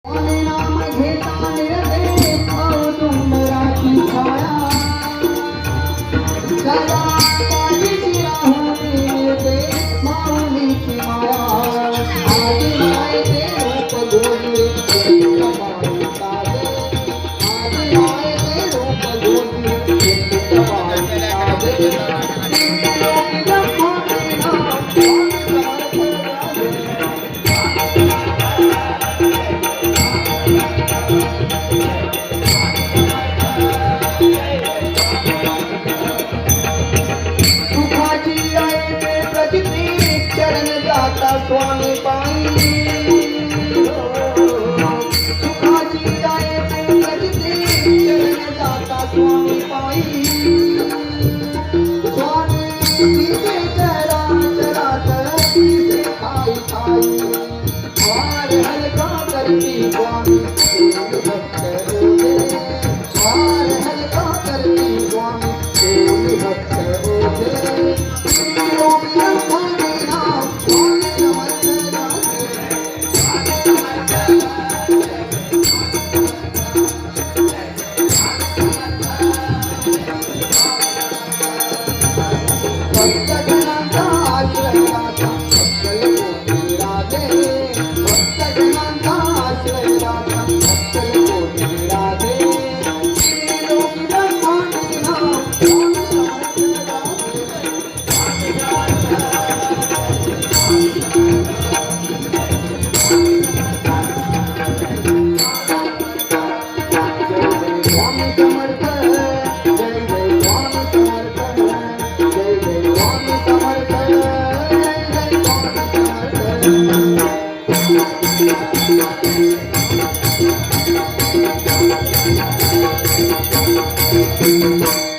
नाम घेता निरते औदुंबराची छाया सदा पाठीशी राहून मिळते माऊलीची माया आदि मायेचे रूप गोडी आदि मायेचे रूप गोडी स्वामी पाई सुखाची आहे प्रगती चरण जाता स्वामी पाई स्वामी तिथे चरा चरात तिथे खाई खाई भार हलका करती स्वामी भक्त होते भार हलका करती स्वामी भक्त होते Thank you.